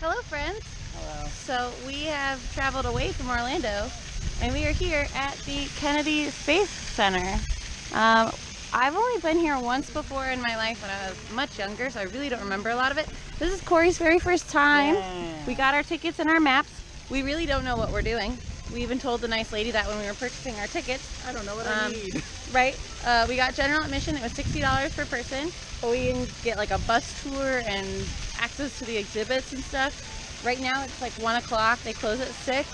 Hello friends. Hello. So we have traveled away from Orlando and we are here at the Kennedy Space Center. I've only been here once before in my life when I was much younger, so I really don't remember a lot of it. This is Cory's very first time. Yeah. We got our tickets and our maps. We really don't know what we're doing. We even told the nice lady that when we were purchasing our tickets. I don't know what I need. Right. We got general admission. It was $60 per person, but we can get like a bus tour and access to the exhibits and stuff. Right now it's like 1 o'clock. They close at 6,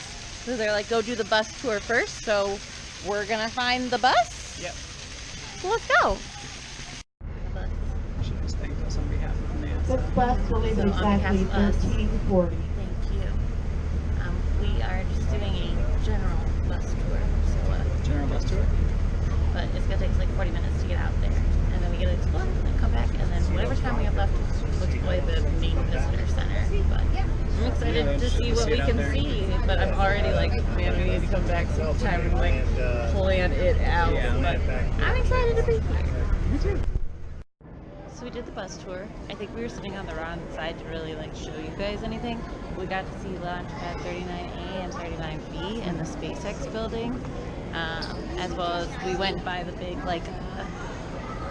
so they're like, go do the bus tour first. So we're gonna find the bus. Yep. So let's go. She just thanked us on behalf of Nancy. This bus will leave exactly 13:40. Thank you. We are just doing a general bus tour. So General bus tour? but it's gonna take us like 40 minutes to get out there, and then we get to explore and then come back, and then whatever time we have left, we'll deploy the main visitor center. But I'm excited to see what we can see, but I'm already like, man, we need to come back sometime and like plan it out. But I'm excited to be here. Me too. So we did the bus tour. I think we were sitting on the wrong side to really like show you guys anything. We got to see launch pad 39A and 39B in the SpaceX building. As well as we went by the big like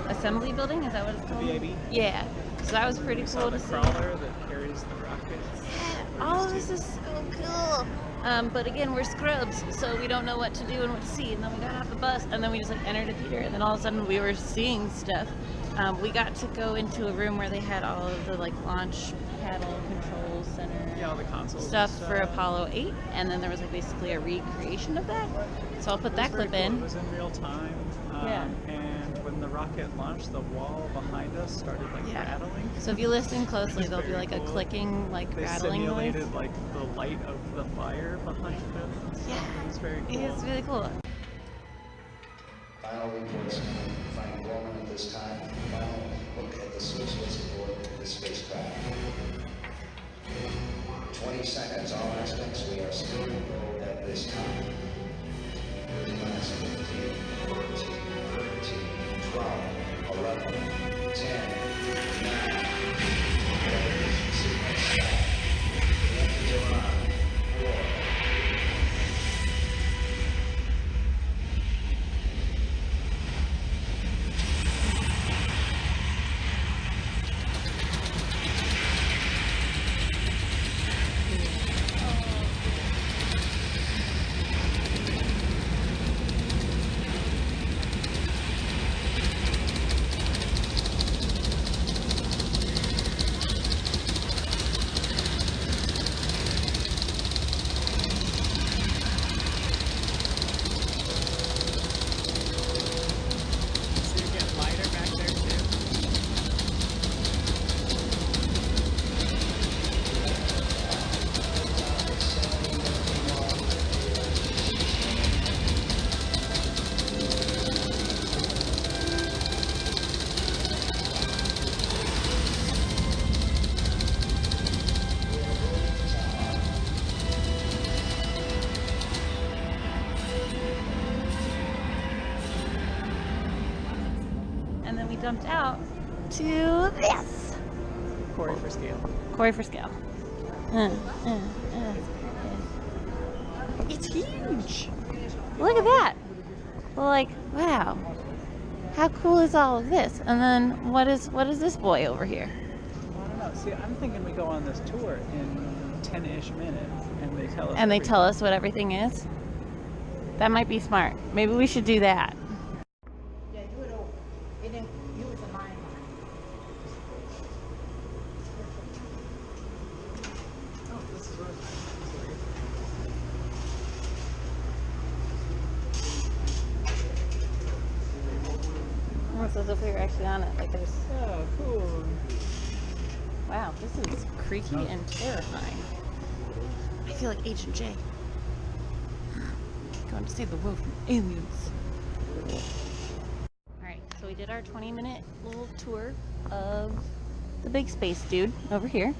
assembly building. Is that what it's called? VAB? Yeah. So that was pretty cool to see. Crawler that carries the rockets. All of this is so cool. But again, we're scrubs, so we don't know what to do and what to see. And then we got off the bus, and then we just like entered a theater, and then all of a sudden we were seeing stuff. We got to go into a room where they had all of the like launch panel control center. Yeah, all the consoles. Stuff for Apollo 8, and then there was like basically a recreation of that. So I'll put that clip in. It was in real time. Yeah. And when the rocket launched, the wall behind us started like rattling. So if you listen closely, there'll be like a clicking, like They rattling simulated noise. like the light of the fire behind us. Yeah. It was very cool. It's really cool. Final reports find Roman at this time. Final look at the switches aboard the spacecraft. 20 seconds, all aspects. We are still in roll at this time. 30 minutes, 15, 14, 13, 12, 11, 10, 9. Sequence start. The engines are on. 4. See it get lighter back there too. And then we jumped out to this. Cory for scale. Cory for scale. It's huge. Look at that. Like, wow. How cool is all of this? And then what is this boy over here? I don't know. See, I'm thinking we go on this tour in 10-ish minutes, and they tell us. And they tell everything. us what everything is. That might be smart. Maybe we should do that. Yeah, do it over. It didn't use a line. Almost as if we were actually on it. Like there's, Oh, cool. wow, this is creaky and terrifying. I feel like Agent J. Going to save the world from aliens. Alright, so we did our 20-minute little tour of the big space dude over here.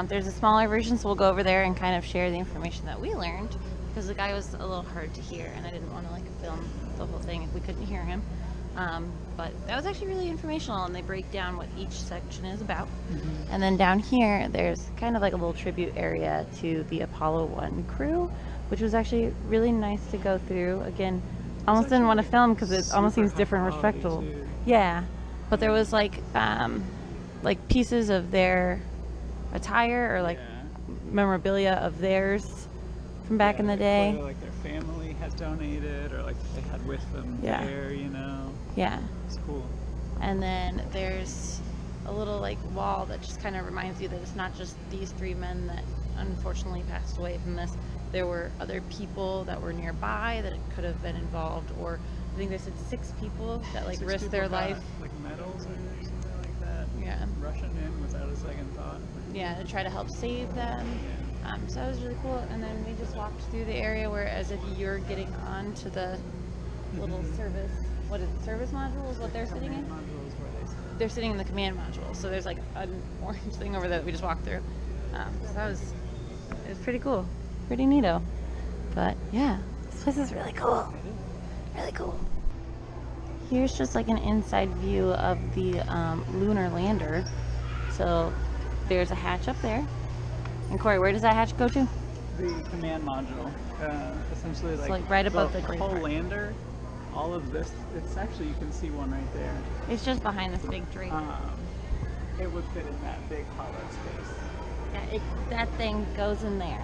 There's a smaller version, so we'll go over there and kind of share the information that we learned, because the guy was a little hard to hear and I didn't want to like film the whole thing if we couldn't hear him. But that was actually really informational, and they break down what each section is about. And then down here, there's kind of like a little tribute area to the Apollo 1 crew, which was actually really nice to go through. Again, almost didn't want to film because it almost seems different and respectful. Yeah, but there was like pieces of their attire or like memorabilia of theirs from back in the day. Like their family had donated, or like they had with them there, you know. Yeah. It's cool. And then there's a little like wall that just kind of reminds you that it's not just these 3 men that unfortunately passed away from this. There were other people that were nearby that could have been involved, or I think they said 6 people that like risked their life. Like medals or something like that. Yeah. Rushing in without a second thought. Yeah, to try to help save them. So that was really cool. And then we just walked through the area where, as if you're getting on to the little service. What is it? Service module is what they're sitting in? Module is where they sit. They're sitting in the command module. So there's like an orange thing over there that we just walked through. So it was pretty cool. Pretty neato. But yeah, this place is really cool. Really cool. Here's just like an inside view of the lunar lander. So there's a hatch up there. And Cory, where does that hatch go to? The command module. Essentially like right above the whole lander. All of this, it's actually, you can see one right there. It's just behind this big drape. It would fit in that big hollow space. Yeah, that thing goes in there.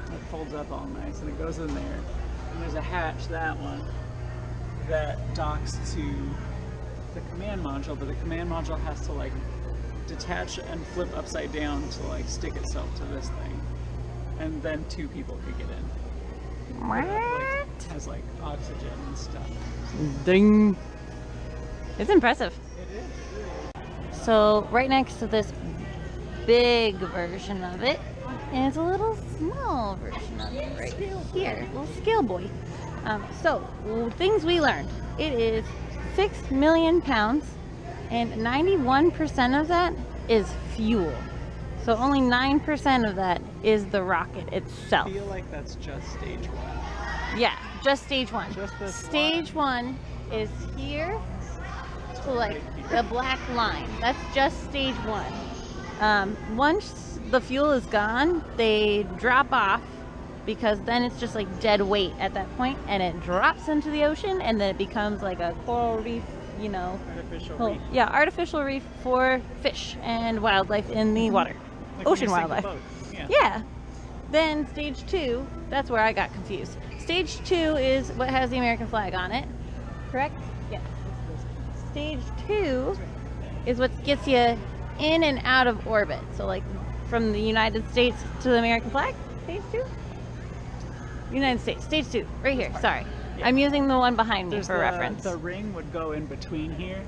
It folds up all nice and it goes in there. And there's a hatch, that one, that docks to the command module, but the command module has to like detach and flip upside down to like stick itself to this thing. And then 2 people could get in. What? It has like oxygen and stuff. Ding. It's impressive. It is. So right next to this big version of it is a little small version of it right here. A little scale boy. So things we learned. It is 6 million pounds and 91% of that is fuel. So only 9% of that is the rocket itself. I feel like that's just stage 1. Yeah, just stage 1. Just this stage 1 is here to like the black line. That's just stage 1. Once the fuel is gone, they drop off because then it's just like dead weight at that point, and it drops into the ocean, and then it becomes like a coral reef, you know. Artificial reef. Yeah, artificial reef for fish and wildlife in the water. Like Ocean wildlife. Yeah. Then stage 2, that's where I got confused. Stage 2 is what has the American flag on it, correct? Yeah. Stage 2 is what gets you in and out of orbit. So like from the United States to the American flag, stage 2? United States, stage 2, right here, sorry. Yeah. I'm using the one behind me for reference. The ring would go in between here.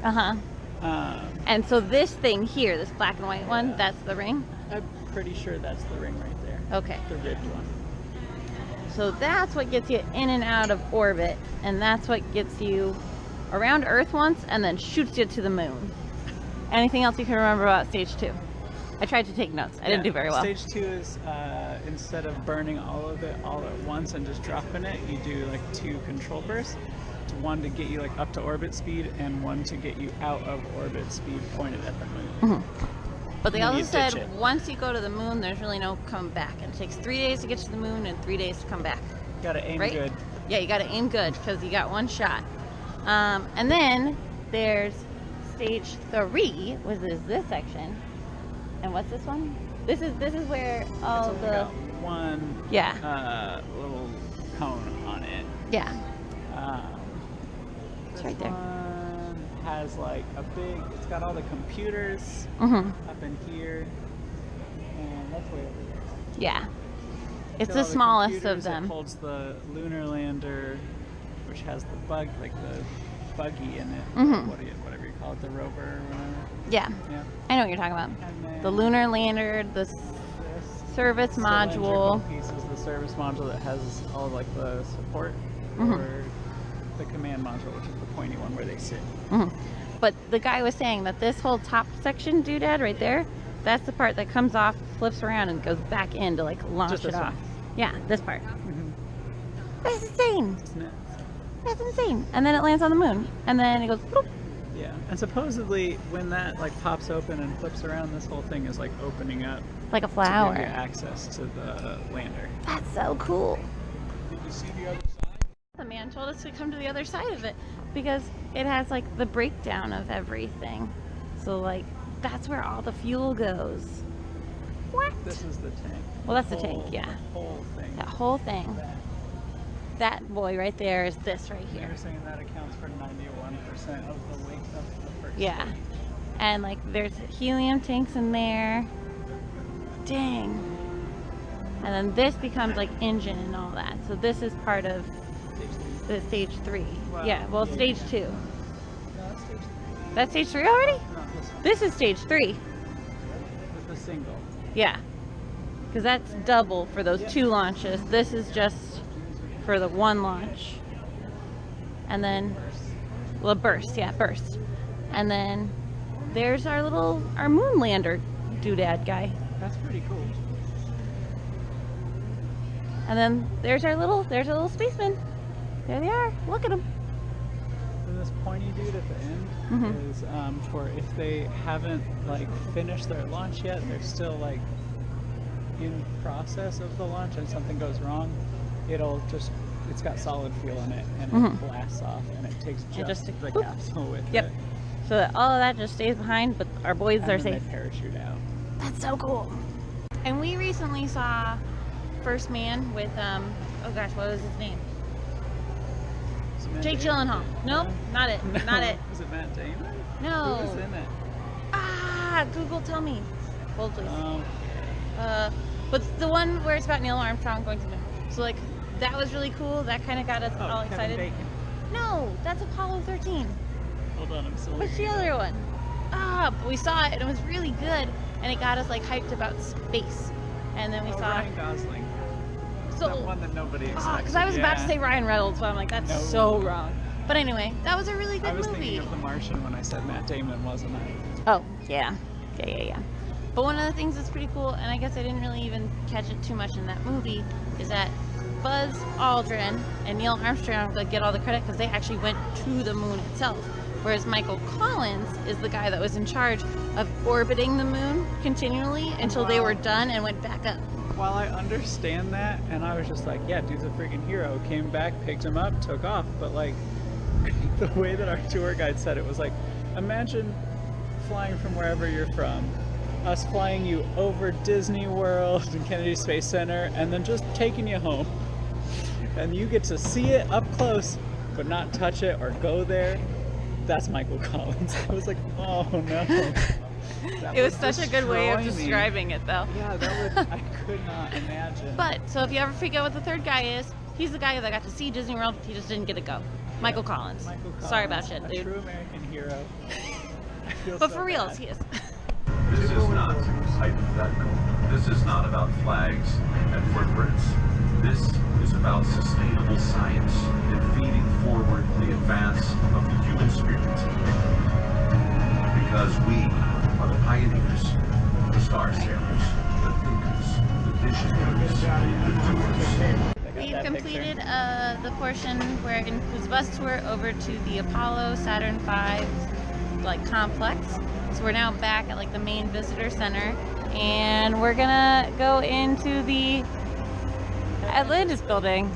And so this thing here, this black and white one, that's the ring? I'm pretty sure that's the ring right there. Okay. The ribbed one. So that's what gets you in and out of orbit, and that's what gets you around Earth once and then shoots you to the moon. Anything else you can remember about stage 2? I tried to take notes. I didn't do very well. Stage 2 is instead of burning all of it all at once and just dropping it, you do like 2 control bursts. One to get you like up to orbit speed, and one to get you out of orbit speed pointed at the moon. But they also said once you go to the moon, there's really no come back. And it takes 3 days to get to the moon and 3 days to come back. You gotta aim good. Yeah, you gotta aim good because you got one shot. And then there's stage 3, which is this section. And what's this one? This is where all it's the got one little cone on it. Yeah. It's right there. One has like a big. It's got all the computers up in here, and that's way over there. Yeah. It's the smallest of them. It holds the lunar lander, which has the buggy in it. Whatever you call it, the rover or whatever. Yeah. I know what you're talking about. The lunar lander, the service module. Piece is the service module that has all like the support for the command module, which is the pointy one where they sit. But the guy was saying that this whole top section doodad right there, that's the part that comes off, flips around, and goes back in to like launch it off. Yeah, this part. That's insane. That's insane. And then it lands on the moon. And then it goes, bloop. Yeah, and supposedly when that like pops open and flips around, this whole thing is like opening up Like a to flower. give you access to the lander. That's so cool. Did you see the other side? The man told us to come to the other side of it because it has like the breakdown of everything. So like that's where all the fuel goes. What? This is the tank. Well, that's the tank, yeah. The whole thing. That whole thing. That boy right there is this right They here. were saying that accounts for 91% of the weight of the first Yeah. stage. And like there's helium tanks in there. Dang. And then this becomes like engine and all that. So this is part of the stage 3. Wow. Yeah, well, Yeah, stage yeah. 2. No, that's stage 3. That's stage 3 already? No, this one. This is stage 3. With the single. Yeah. Because that's double for those 2 launches. This is just for the 1 launch. And then, well, burst, yeah, burst. And then there's our moon lander doodad guy. That's pretty cool. And then there's our little spaceman. There they are. Look at them. And this pointy dude at the end Mhm. is for if they haven't like finished their launch yet, they're still like in process of the launch and something goes wrong, it's got solid fuel in it and Mhm. it blasts off and it takes It just just- the boop. capsule with Yep. it. So that all of that just stays behind, but our boys And are then safe. they parachute out. That's so cool. And we recently saw First Man with oh gosh, what was his name? Is it Matt Jake Damon? Gyllenhaal. Nope, not it. No. Not it. Was it Matt Damon? No. Who was in it? Ah, Google, tell me. Hold please. Um, But the one where it's about Neil Armstrong going to the moon. So like that was really cool. That kind of got us all Kevin excited. Bacon. No, that's Apollo 13. Hold on, I'm still What's the looking it other up. one? Ah, but we saw it and it was really good, and it got us like hyped about space. And then we saw Ryan Gosling. so That one that nobody expected. because I was about to yeah. say Ryan Reynolds, but I'm like that's No. so wrong. But anyway, that was a really good I was movie. thinking of The Martian when I said Matt Damon, wasn't I? Oh, yeah. Yeah. But one of the things that's pretty cool, and I guess I didn't really even catch it too much in that movie, is that Buzz Aldrin and Neil Armstrong get all the credit because they actually went to the moon itself. Whereas Michael Collins is the guy that was in charge of orbiting the moon continually until they were done and went back up. While I understand that, and I was just like, yeah, dude's a freaking hero. Came back, picked him up, took off. But like, the way that our tour guide said it was like, imagine flying from wherever you're from, us flying you over Disney World and Kennedy Space Center, and then just taking you home. And you get to see it up close, but not touch it or go there. That's Michael Collins. I was like, oh no. That It was would such a good way of destroy me. describing it, though. Yeah, that would, I could not imagine. But, so if you ever figure out what the third guy is, he's the guy that got to see Disney World, he just didn't get to go. Michael Collins. Michael Collins, Sorry about shit, a dude. true American hero. I feel But so for reals, bad. he is. This is not hypothetical. This is not about flags and footprints. This is about sustainable science and feeding forward the advance of the human spirit. Because we are the pioneers, the star sailors, the thinkers, the visionaries, the doers. I got We've that completed picture. the portion where it includes bus tour over to the Apollo Saturn V like complex. So we're now back at like the main visitor center, and we're gonna go into the Atlantis building.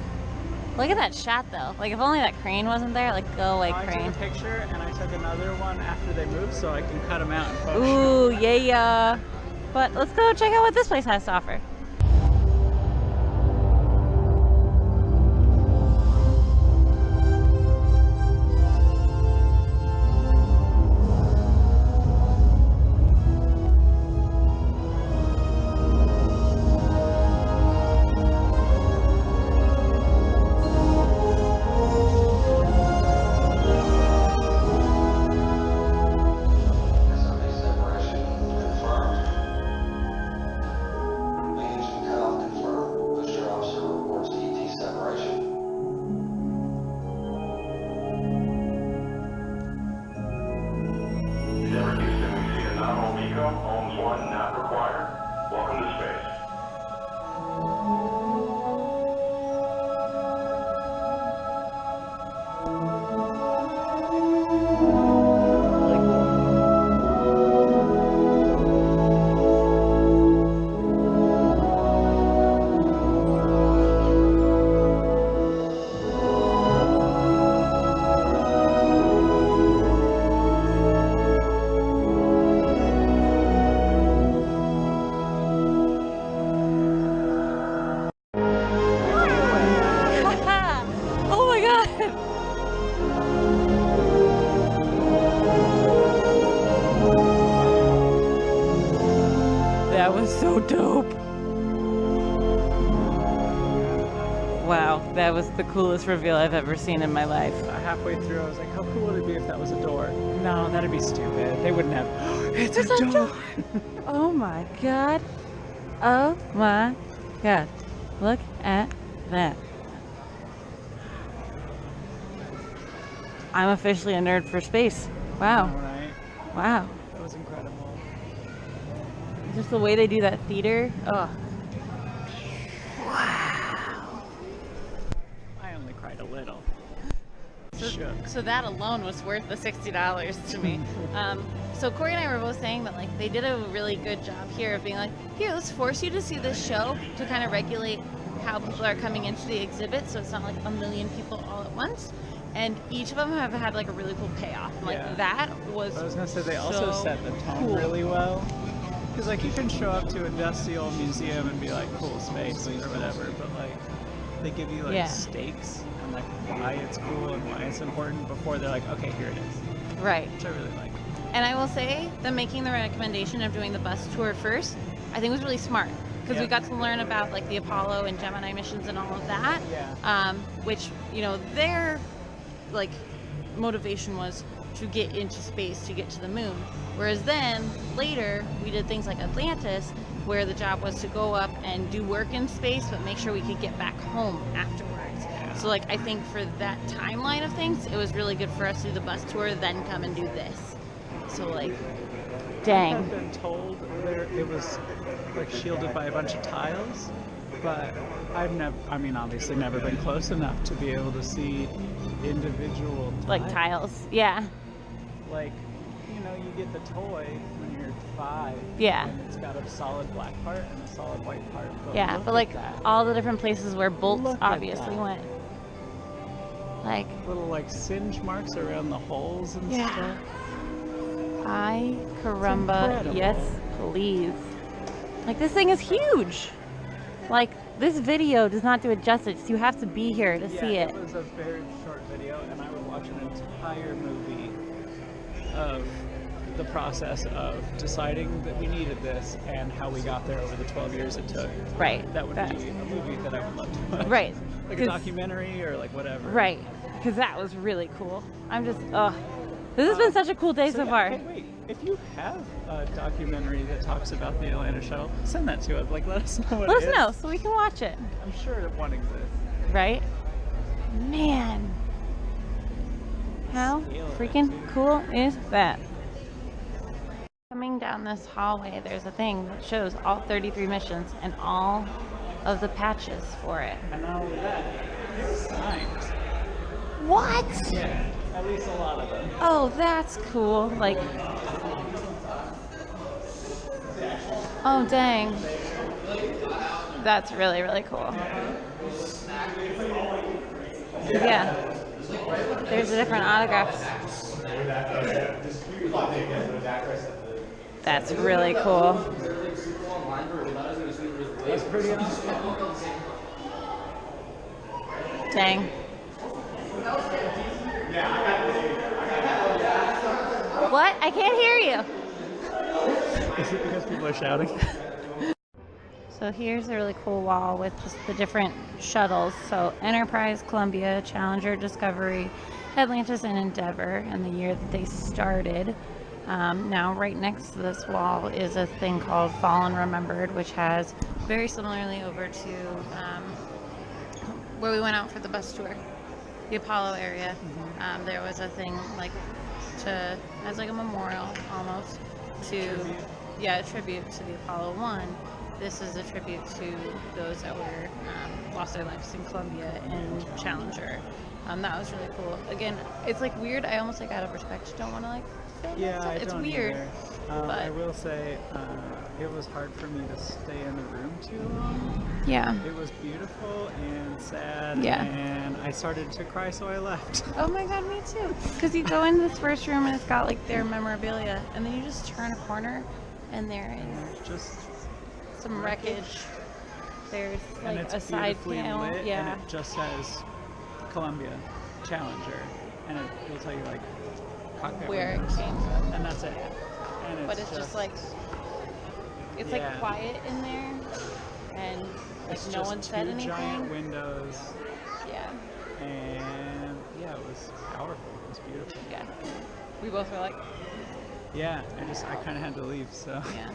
Look at that shot though. Like if only that crane wasn't there. Like go away, I crane. took a picture and I took another one after they moved so I can cut them out and Photoshop. Ooh, yeah. But let's go check out what this place has to offer. SMA separation confirmed. We that was the coolest reveal I've ever seen in my life. Halfway through, I was like, how cool would it be if that was a door? No, that'd be stupid. They wouldn't have. It's a door! Oh my god. Oh my god. Look at that. I'm officially a nerd for space. Wow. All right. Wow. That was incredible. Just the way they do that theater. Oh. Wow. I only cried a little. So that alone was worth the $60 to me. So Cory and I were both saying that like they did a really good job here of being like, here, let's force you to see this show to kind of regulate how people are coming into the exhibit, so it's not like a million people all at once. And each of them have had like a really cool payoff. Like that was. I was gonna say they also set the tone really well. Because like you can show up to a dusty old museum and be like, cool space or whatever, but like they give you like stakes and like why it's cool and why it's important before they're like, okay, here it is. Right. Which I really like. And I will say that making the recommendation of doing the bus tour first, I think was really smart. Because we got to learn about like the Apollo and Gemini missions and all of that. Yeah. Which, you know, their like motivation was to get into space, to get to the moon. Whereas then later we did things like Atlantis, where the job was to go up and do work in space, but make sure we could get back home afterwards. So like I think for that timeline of things, it was really good for us to do the bus tour, then come and do this. So like, dang. I've been told it was like shielded by a bunch of tiles, but I've never, I mean obviously never been close enough to be able to see individual tiles. Like tiles, yeah. Like, you know, you get the toy when you're 5. Yeah. And it's got a solid black part and a solid white part. But yeah, but like all the different places where bolts obviously went. Like little like singe marks around the holes and stuff. Ay caramba, yes please. Like this thing is huge. Like this video does not do it justice. You have to be here to see it. It was a very short video and I would watch an entire movie of the process of deciding that we needed this and how we got there over the 12 years it took. Right. That would be a movie that I would love to watch. Right. Like a documentary or like whatever. Right. Because that was really cool. I'm just, this has been such a cool day so far. Hey, wait. If you have a documentary that talks about the Atlantis shuttle, send that to us. Like, let us know what Let us know so we can watch it. I'm sure that one exists. Right? Man. How freaking cool is that? Coming down this hallway, there's a thing that shows all 33 missions and all of the patches for it. And not only that, it's signs. What? Yeah, at least a lot of them. Oh, that's cool. Like, oh dang. That's really, really cool. Yeah. There's a different autographs. That's really cool. That's pretty awesome. Dang. What? I can't hear you. Is it because people are shouting? So here's a really cool wall with just the different shuttles. So Enterprise, Columbia, Challenger, Discovery, Atlantis, and Endeavour, and the year that they started. Now right next to this wall is a thing called Fallen Remembered, which has very similarly over to where we went out for the bus tour, the Apollo area. There was a thing like as like a memorial almost to, a tribute to the Apollo 1. This is a tribute to those that were lost their lives in Columbia and Challenger. That was really cool. Again, it's like weird. I almost like out of respect don't want to like film it. It's weird. But I will say it was hard for me to stay in the room too long. Yeah. It was beautiful and sad. Yeah. And I started to cry, so I left. Oh my god, me too. Because you go into this first room and it's got like their memorabilia, and then you just turn a corner and there is just some wreckage. There's and like it's a side panel. lit, and Yeah. it just says Columbia, Challenger, and it'll tell you like cockpit Where it windows. came from. And that's it. And But it's just like it's like quiet in there, and like it's no just one said two anything. giant windows was powerful. It was beautiful. Yeah. We both were like, Yeah, I kind of had to leave, so. yeah.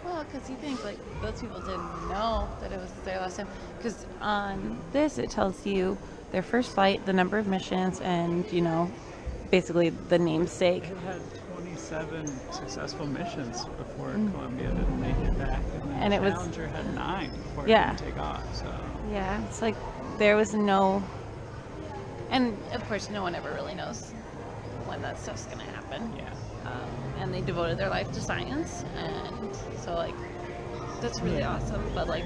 Well, because you think like those people didn't know that it was their last time. Because on this, it tells you their first flight, the number of missions, and you know, basically the namesake. They had 27 successful missions before Columbia didn't make it back, and it was- Challenger had 9 before Yeah. it didn't take off. So. Yeah, it's like there was no, and of course, no one ever really knows when that stuff's gonna happen. Yeah. And they devoted their life to science, and so like that's really awesome. But like,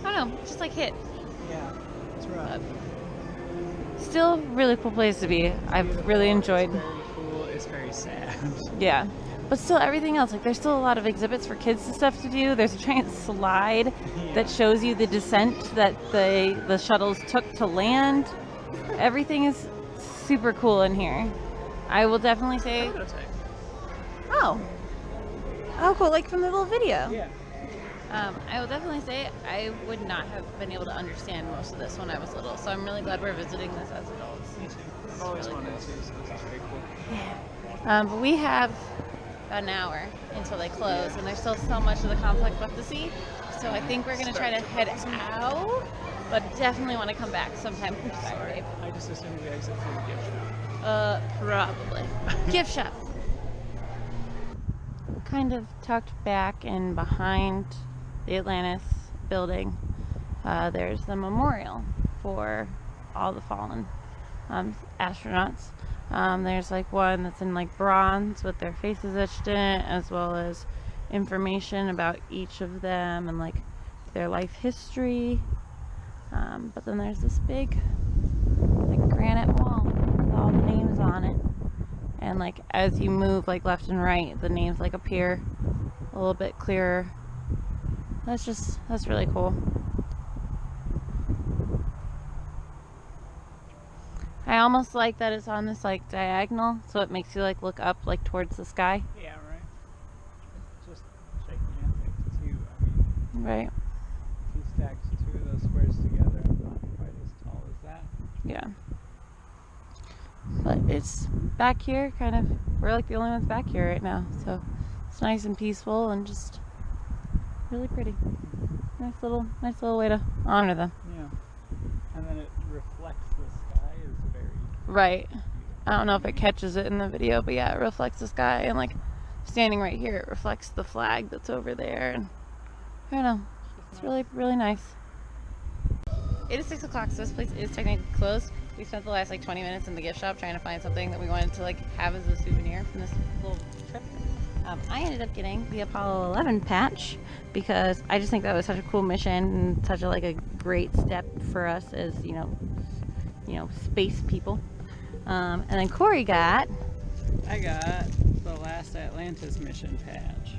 I don't know, just like hit. Yeah. It's rough. Still, really cool place to be. I've really enjoyed. It's very cool. It's very sad. Yeah, but still everything else. Like, there's still a lot of exhibits for kids and stuff to do. There's a giant slide that shows you the descent that the shuttles took to land. Everything is super cool in here. I will definitely say. Oh, cool! Like from the little video. Yeah. I will definitely say I would not have been able to understand most of this when I was little. So I'm really glad we're visiting this as adults. Me too. I've always really wanted to, so this is very cool. But we have about an hour until they close, and there's still so much of the complex left to see. So I think we're going to try to head out, but definitely want to come back sometime. Sorry, babe. I just assumed we exit through the gift shop. Probably. Gift shop. Kind of tucked back in behind the Atlantis building, there's the memorial for all the fallen astronauts. There's like one that's in like bronze with their faces etched in it, as well as information about each of them and like their life history. But then there's this big like granite wall with all the names on it, and like as you move like left and right, the names like appear a little bit clearer. That's really cool. I almost like that it's on this like diagonal, so it makes you like look up like towards the sky. Yeah, right. Just shaking ethics too. I mean, Right. if you stacked 2 of those squares together, I'm not quite as tall as that. Yeah. But it's back here, kind of. We're like the only ones back here right now, so it's nice and peaceful and just really pretty. Nice little way to honor them. Yeah. And then it reflects the sky is very Right. I don't know if it catches it in the video, but yeah, it reflects the sky, and like standing right here, it reflects the flag that's over there, and I don't know. It's really, really nice. It is 6 o'clock, so this place is technically closed. We spent the last like 20 minutes in the gift shop trying to find something that we wanted to like have as a souvenir from this little trip. I ended up getting the Apollo 11 patch because I just think that was such a cool mission and such a like a great step for us as you know space people. And then Cory got. I got the last Atlantis mission patch.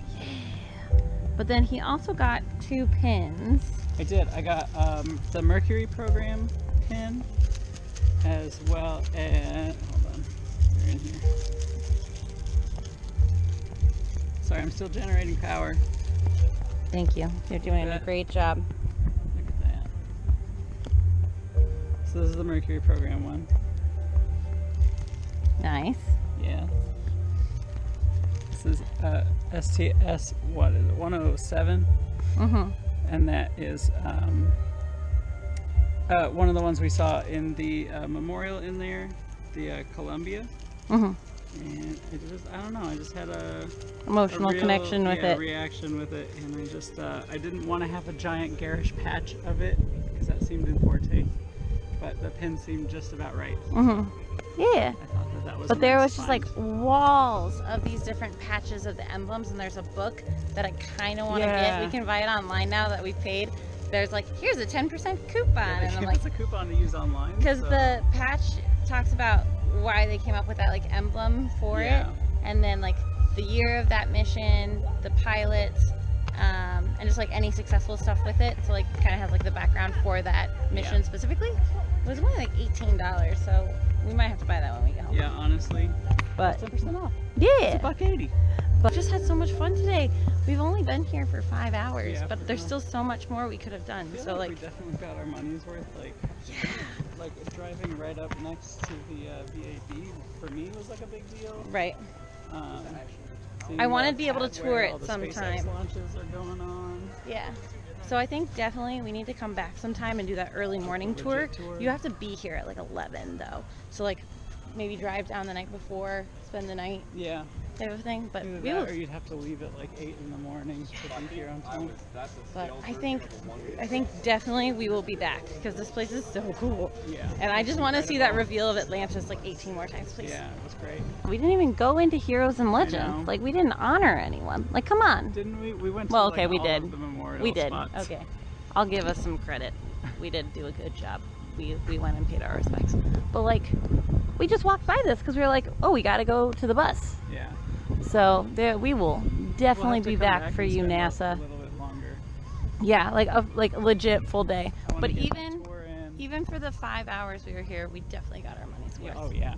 But then he also got 2 pins. I did. I got the Mercury program pin, as well as, hold on, they're in here. Sorry, I'm still generating power. Thank you. You're doing a great job. Look at that. So this is the Mercury program one. Nice. Yes. This is STS, what is it, 107? Mm-hmm. And that is one of the ones we saw in the memorial in there, the Columbia. Mm-hmm. And it just, I don't know, I just had a Emotional real, connection with it. reaction with it, and I just, I didn't want to have a giant garish patch of it, because that seemed in poor taste, but the pin seemed just about right. Mm-hmm. Yeah. I thought that was But a there nice was just find. like walls of these different patches of the emblems, and there's a book that I kind of want to Yeah. get. We can buy it online now that we paid. There's like, here's a 10% coupon, Yeah, and I'm they like, gave us a coupon to use online. because so. the patch talks about why they came up with that like emblem for Yeah. it, and then like the year of that mission, the pilots, and just like any successful stuff with it. So like kind of has like the background for that mission Yeah. specifically. It was only like $18, so we might have to buy that when we get home. Yeah, honestly, But 10% off. yeah, It's $1.80. but just had so much fun today. we've only been here for 5 hours, Yeah, but for there's real. still so much more we could have done. I feel So like like, we definitely got our money's worth. Like, yeah, like driving right up next to the VAB for me was like a big deal. right. Seeing I wanted the to be able to pad tour where it all the sometime. SpaceX launches are going on. Yeah. So I think definitely we need to come back sometime and do that early morning tour. Legit tour. You have to be here at like 11 though. So like maybe drive down the night before, spend the night Yeah. type of thing. But Either we that will. or you'd have to leave at like 8 in the morning to be here on time. But I think definitely we will be back because this place is so cool. Yeah. And I just want to see that reveal of Atlantis like 18 more times, please. Yeah, it was great. We didn't even go into Heroes and know. Legends. Like we didn't honor anyone. Like come on. Didn't we? We went to Well, like, okay, we all did. of the memorial We did. spots. Okay. I'll give us some credit. We did do a good job. We went and paid our respects. But like we just walked by this because we were like, oh, we got to go to the bus. Yeah. So there, we will definitely We'll have to be come back for and you, spend NASA. A little bit longer. Yeah, like a legit full day. I wanna But get my even tour in. even for the 5 hours we were here, we definitely got our money's worth. Yeah, oh yeah.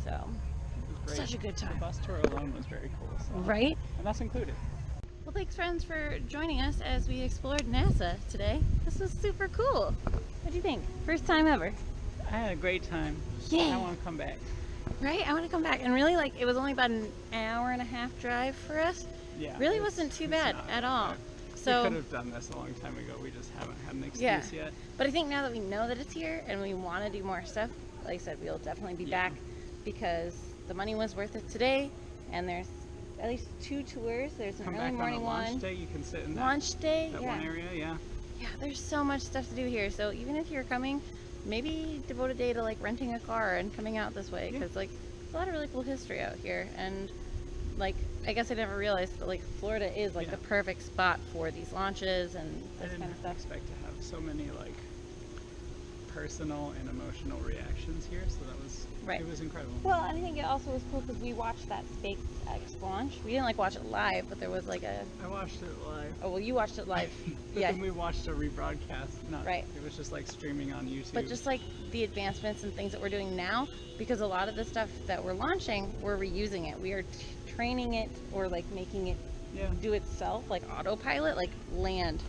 So It was great. such a good The time, bus tour alone was very cool. So. right? And that's included. Well, thanks friends for joining us as we explored NASA today. This was super cool. What do you think? First time ever. I had a great time. Yeah. I want to come back. Right? I want to come back. And really, like, it was only about an hour and a half drive for us. Yeah. Really it's- wasn't too it's bad not at bad. all. We So, could have done this a long time ago. We just haven't had an excuse yeah. yet. But I think now that we know that it's here and we want to do more stuff, like I said, we'll definitely be Yeah. back because the money was worth it today. And there's at least 2 tours. There's an Come early back on morning a launch one. day. You can sit in that, Launch day, that yeah. one area. Yeah. Yeah, there's so much stuff to do here. So even if you're coming, maybe devote a day to like renting a car and coming out this way because like there's a lot of really cool history out here. And like I guess I never realized that like Florida is like Yeah. the perfect spot for these launches and I this didn't kind of stuff. expect to have so many like personal and emotional reactions here, so that was Right. It was incredible. Well, I think it also was cool because we watched that SpaceX launch. We didn't like watch it live, but there was like a I watched it live. oh well, you watched it live, But yeah. then we watched a rebroadcast. Not, Right. It was just like streaming on YouTube. But just like the advancements and things that we're doing now, because a lot of the stuff that we're launching, we're reusing it. We are training it or like making it yeah. do itself, like autopilot, like land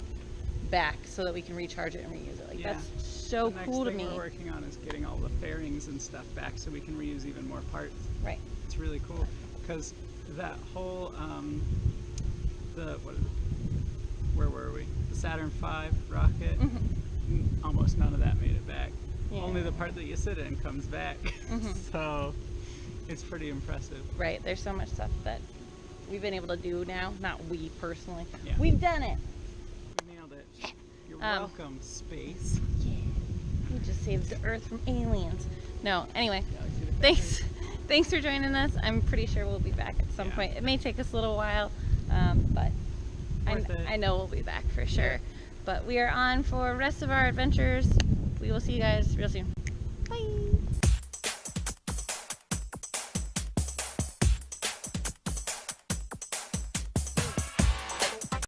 back so that we can recharge it and reuse it. Like Yeah. that's so The next cool to thing me. we're working on is getting all the fairings and stuff back so we can reuse even more parts. Right. It's really cool because that whole where were we? The Saturn V rocket. Almost none of that made it back. Yeah. Only the part that you sit in comes back. Mhm. So it's pretty impressive. Right. There's so much stuff that we've been able to do now. Not we personally. Yeah. We've done it. We nailed it. You're Um, welcome, space. Yeah. We just saved the Earth from aliens. No. Anyway. Galaxy to Thanks. Thanks for joining us. I'm pretty sure we'll be back at some Yeah. point. It may take us a little while, but Worth it. I know we'll be back for sure. But we are on for the rest of our adventures. We will see you guys real soon. Bye.